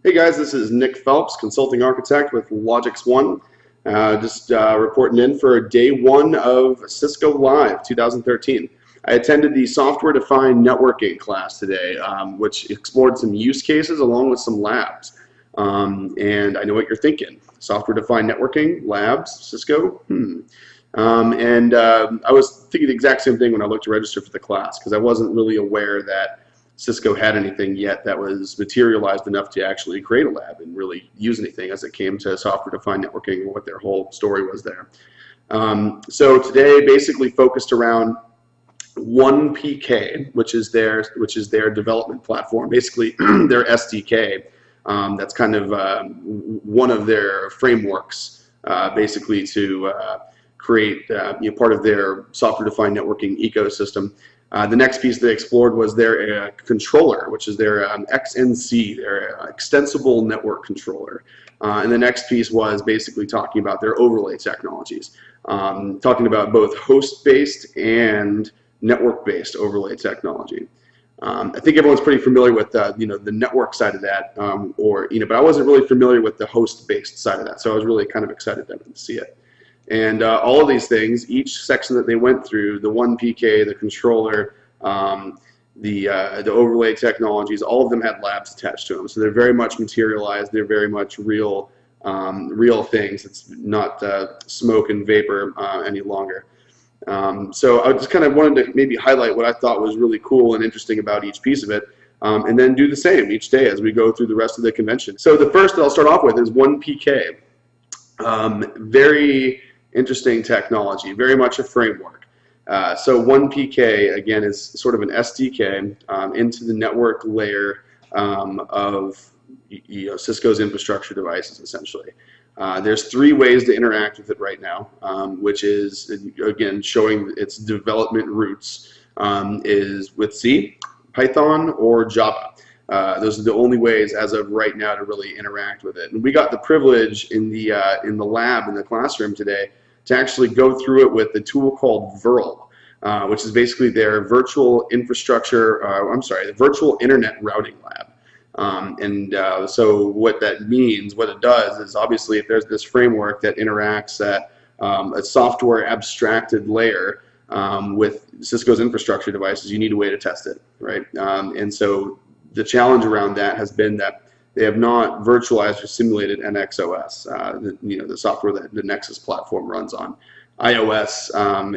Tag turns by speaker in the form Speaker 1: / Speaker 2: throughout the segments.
Speaker 1: Hey guys, this is Nick Phelps, consulting architect with Logix One. Just reporting in for day one of Cisco Live 2013. I attended the software-defined networking class today, which explored some use cases along with some labs. And I know what you're thinking. Software-defined networking, labs, Cisco? I was thinking the exact same thing when I looked to register for the class because I wasn't really aware that Cisco had anything yet that was materialized enough to actually create a lab and really use anything as it came to software-defined networking and what their whole story was there. So today basically focused around 1PK, which is their development platform, basically their SDK. That's kind of one of their frameworks, basically to create part of their software-defined networking ecosystem. The next piece they explored was their controller, which is their XNC, their extensible network controller. And the next piece was basically talking about their overlay technologies, talking about both host-based and network-based overlay technology. I think everyone's pretty familiar with the network side of that, but I wasn't really familiar with the host-based side of that, so I was really kind of excited to see it. And all of these things, each section that they went through, the 1PK, the controller, the overlay technologies, all of them had labs attached to them. So they're very much materialized. They're very much real, real things. It's not smoke and vapor any longer. So I just kind of wanted to maybe highlight what I thought was really cool and interesting about each piece of it, and then do the same each day as we go through the rest of the convention. So the first that I'll start off with is 1PK. Very interesting technology, very much a framework. So 1PK, again, is sort of an SDK into the network layer of Cisco's infrastructure devices, essentially. There's three ways to interact with it right now, which is, again, showing its development roots, is with C, Python, or Java. Those are the only ways as of right now to really interact with it. And we got the privilege in the lab, in the classroom today, to actually go through it with a tool called VRL, which is basically their virtual infrastructure, the virtual internet routing lab. So what that means, what it does is obviously if there's this framework that interacts at a software abstracted layer with Cisco's infrastructure devices, you need a way to test it, right? And so the challenge around that has been that they have not virtualized or simulated NXOS, the software that the Nexus platform runs on. iOS,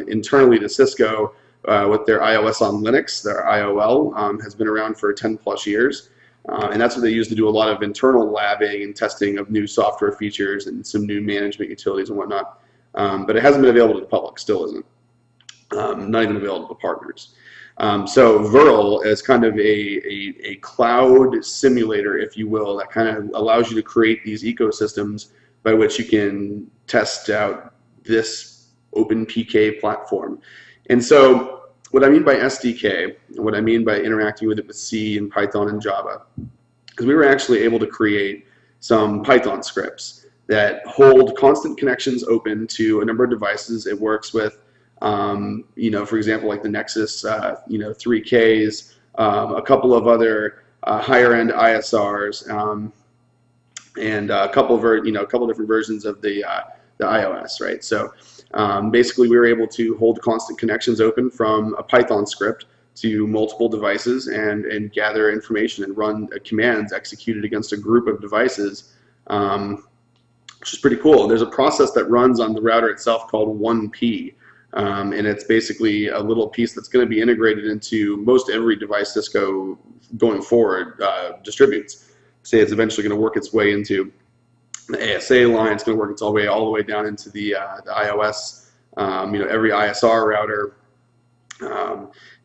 Speaker 1: internally to Cisco, with their iOS on Linux, their IOL, has been around for 10 plus years. And that's what they use to do a lot of internal labbing and testing of new software features and some new management utilities and whatnot. But it hasn't been available to the public, still isn't. Not even available to partners. So VRL is kind of a cloud simulator, if you will, that kind of allows you to create these ecosystems by which you can test out this OpenPK platform. And so what I mean by SDK, what I mean by interacting with it with C and Python and Java, is we were actually able to create some Python scripts that hold constant connections open to a number of devices. It works with for example, like the Nexus, 3Ks, a couple of other higher-end ISRs, and a couple of different versions of the iOS, right? So basically, we were able to hold constant connections open from a Python script to multiple devices and gather information and run commands executed against a group of devices, which is pretty cool. There's a process that runs on the router itself called 1P. And it's basically a little piece that's going to be integrated into most every device Cisco going forward distributes. Say it's eventually going to work its way into the ASA line. It's going to work its all the way down into the iOS. Every ISR router.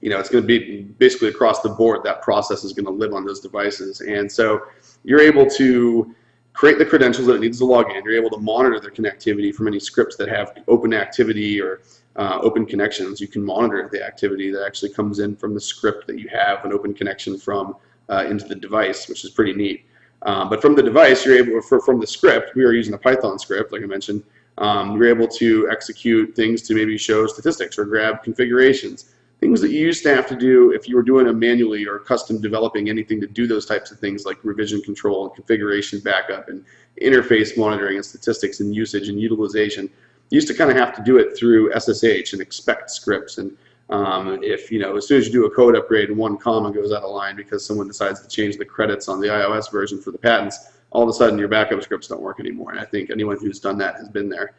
Speaker 1: It's going to be basically across the board. That process is going to live on those devices, and so you're able to create the credentials that it needs to log in. You're able to monitor the connectivity from any scripts that have open activity or open connections. You can monitor the activity that actually comes in from the script that you have an open connection from into the device, which is pretty neat. But from the device, you're able, from the script, we are using a Python script, like I mentioned, you're able to execute things to maybe show statistics or grab configurations. things that you used to have to do if you were doing them manually or custom developing anything to do those types of things like revision control and configuration backup and interface monitoring and statistics and usage and utilization. You used to kind of have to do it through SSH and expect scripts, and if as soon as you do a code upgrade and one comma goes out of line because someone decides to change the credits on the iOS version for the patents, all of a sudden your backup scripts don't work anymore. And I think anyone who's done that has been there.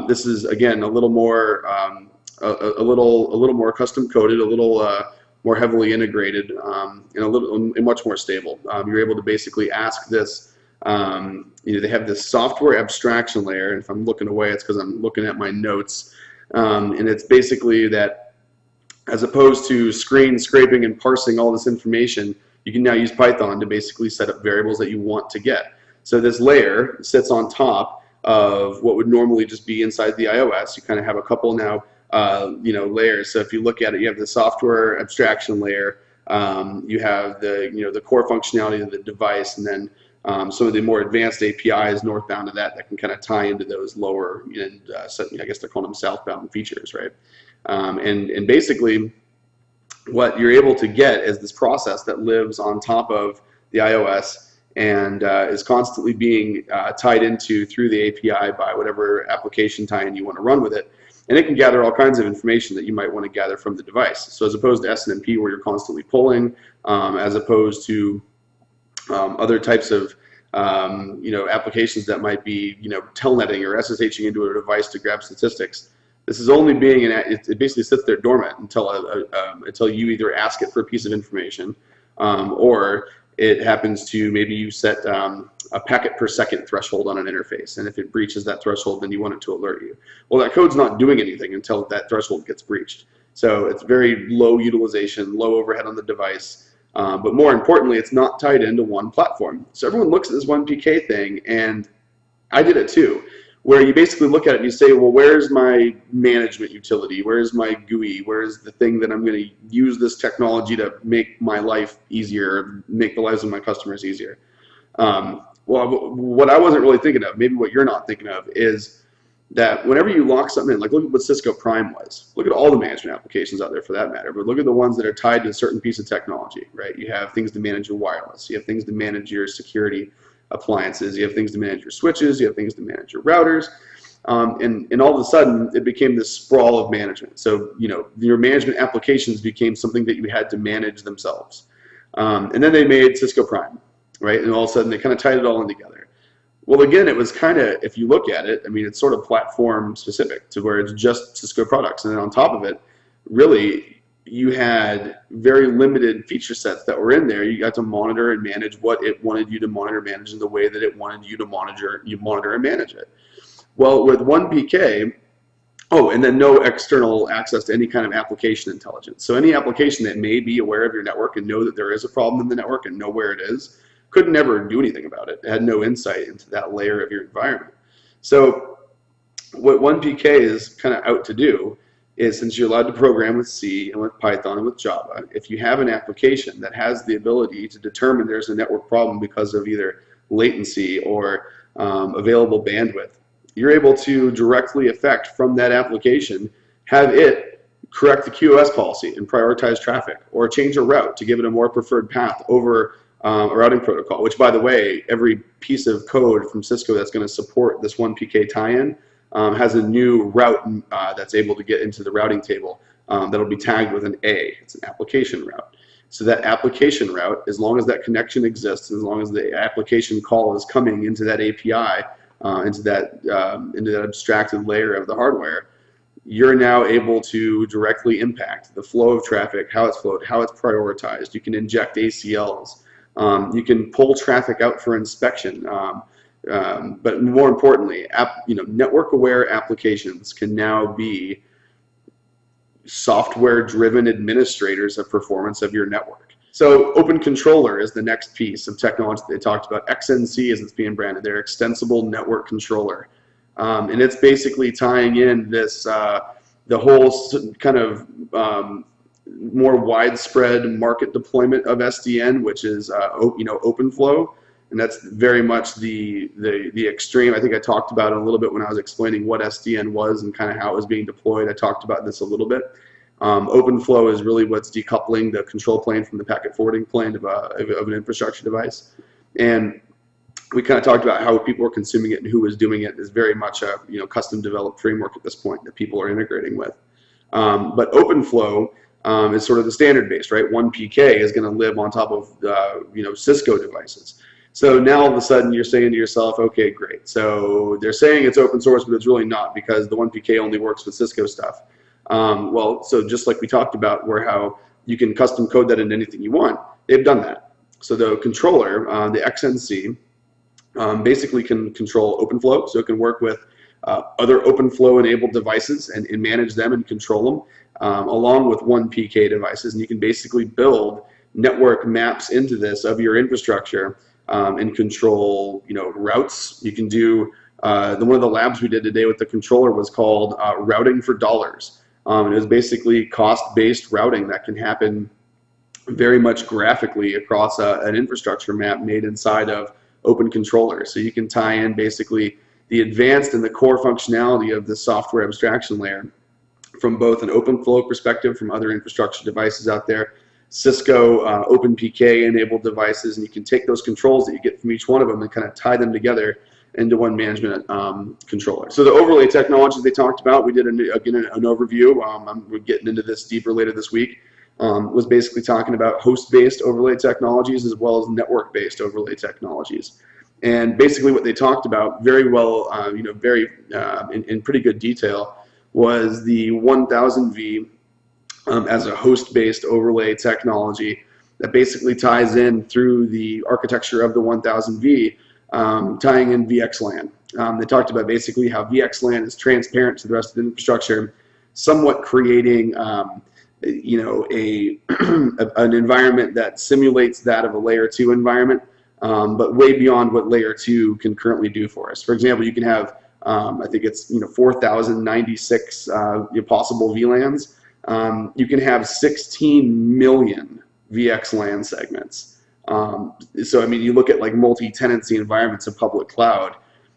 Speaker 1: This is again a little more a little more custom coded, a little more heavily integrated, and much more stable. You're able to basically ask this. They have this software abstraction layer, and if I'm looking away, it's because I'm looking at my notes. And it's basically that as opposed to screen scraping and parsing all this information, you can now use Python to basically set up variables that you want to get. So this layer sits on top of what would normally just be inside the iOS. You kind of have a couple now layers. So if you look at it, you have the software abstraction layer, you have the core functionality of the device, and then some of the more advanced APIs northbound of that can kind of tie into those lower and I guess they're calling them southbound features, right? And basically what you're able to get is this process that lives on top of the iOS and is constantly being tied into through the API by whatever application tie-in you want to run with it. And it can gather all kinds of information that you might want to gather from the device. So as opposed to SNMP where you're constantly pulling, as opposed to other types of applications that might be telnetting or SSHing into a device to grab statistics. This is only being it basically sits there dormant until you either ask it for a piece of information, or it happens to maybe you set a packet per second threshold on an interface, and if it breaches that threshold, then you want it to alert you. Well, that code's not doing anything until that threshold gets breached. So it's very low utilization, low overhead on the device. But more importantly, it's not tied into one platform. So everyone looks at this 1PK thing, and I did it too, where you basically look at it and you say, well, where's my management utility? Where's my GUI? Where's the thing that I'm going to use this technology to make my life easier, make the lives of my customers easier? Well, what I wasn't really thinking of, maybe what you're not thinking of, is that whenever you lock something in, like look at what Cisco Prime was. Look at all the management applications out there for that matter, but look at the ones that are tied to a certain piece of technology, right? You have things to manage your wireless. You have things to manage your security appliances. You have things to manage your switches. You have things to manage your routers. And all of a sudden, it became this sprawl of management. So, your management applications became something that you had to manage themselves. And then they made Cisco Prime, right? And all of a sudden, they kind of tied it all in together. Well, again, it was kind of, if you look at it, I mean, it's sort of platform specific to where it's just Cisco products. And then on top of it, really, you had very limited feature sets that were in there. You got to monitor and manage what it wanted you to monitor, manage in the way that it wanted you to monitor and manage it. Well, with 1PK, and then no external access to any kind of application intelligence. So any application that may be aware of your network and know that there is a problem in the network and know where it is, could never do anything about it. It had no insight into that layer of your environment. So what 1PK is kind of out to do is, since you're allowed to program with C and with Python and with Java, if you have an application that has the ability to determine there's a network problem because of either latency or available bandwidth, you're able to directly affect from that application, have it correct the QoS policy and prioritize traffic, or change a route to give it a more preferred path over a routing protocol, which, by the way, every piece of code from Cisco that's going to support this 1PK tie-in has a new route that's able to get into the routing table that'll be tagged with an A. It's an application route. So that application route, as long as that connection exists, as long as the application call is coming into that API, into that abstracted layer of the hardware, you're now able to directly impact the flow of traffic, how it's flowed, how it's prioritized. You can inject ACLs. You can pull traffic out for inspection, but more importantly, network-aware applications can now be software-driven administrators of performance of your network. So Open Controller is the next piece of technology they talked about. XNC, as it's being branded, their Extensible Network Controller, and it's basically tying in this the whole kind of more widespread market deployment of SDN, which is OpenFlow, and that's very much the extreme. I think I talked about it a little bit when I was explaining what SDN was and kind of how it was being deployed. I talked about this a little bit. OpenFlow is really what's decoupling the control plane from the packet forwarding plane of an infrastructure device. And we kind of talked about how people are consuming it and who is doing it is very much a custom developed framework at this point that people are integrating with. But OpenFlow is sort of the standard based, right? One PK is going to live on top of Cisco devices. So now all of a sudden you're saying to yourself, okay, great. So they're saying it's open source, but it's really not, because the one PK only works with Cisco stuff. Well, so just like we talked about, where how you can custom code that into anything you want, they've done that. So the controller, the XNC, basically can control OpenFlow, so it can work with other OpenFlow enabled devices and manage them and control them, along with one PK devices. And you can basically build network maps into this of your infrastructure and control routes. You can do one of the labs we did today with the controller was called routing for dollars. It was basically cost-based routing that can happen very much graphically across an infrastructure map made inside of OpenController. So you can tie in basically the advanced and the core functionality of the software abstraction layer from both an OpenFlow perspective from other infrastructure devices out there, Cisco OpenPK enabled devices, and you can take those controls that you get from each one of them and kind of tie them together into one management controller. So the overlay technologies they talked about, we did again an overview. We're getting into this deeper later this week. Was basically talking about host-based overlay technologies as well as network-based overlay technologies. And basically what they talked about very well, in pretty good detail, was the 1000V as a host-based overlay technology that basically ties in through the architecture of the 1000V, tying in VXLAN. They talked about basically how VXLAN is transparent to the rest of the infrastructure, somewhat creating an environment that simulates that of a layer 2 environment, but way beyond what layer 2 can currently do for us. For example, you can have, I think it's 4,096 possible VLANs. You can have 16 million VXLAN segments. So I mean, you look at like multi-tenancy environments in public cloud,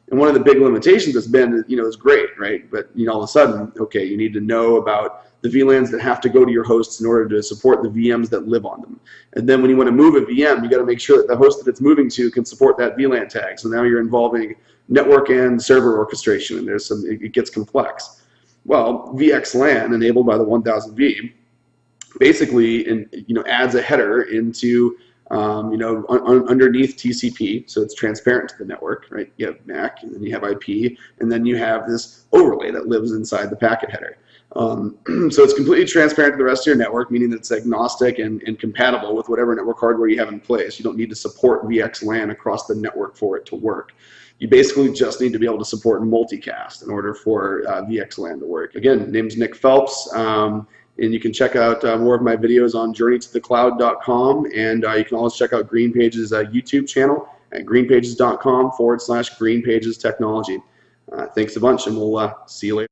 Speaker 1: and one of the big limitations has been, it's great, right? But all of a sudden, okay, you need to know about the VLANs that have to go to your hosts in order to support the VMs that live on them. And then when you want to move a VM, you got to make sure that the host that it's moving to can support that VLAN tag. So now you're involving network and server orchestration, and it gets complex. Well, VXLAN enabled by the 1000V basically adds a header into underneath TCP, so it's transparent to the network, right? You have MAC, and then you have IP, and then you have this overlay that lives inside the packet header. So it's completely transparent to the rest of your network, meaning that it's agnostic and compatible with whatever network hardware you have in place. You don't need to support VXLAN across the network for it to work. You basically just need to be able to support multicast in order for VXLAN to work. Again, name's Nick Phelps, and you can check out more of my videos on journeytothecloud.com, and you can always check out GreenPage's YouTube channel at greenpages.com/greenpagestechnology. Thanks a bunch, and we'll see you later.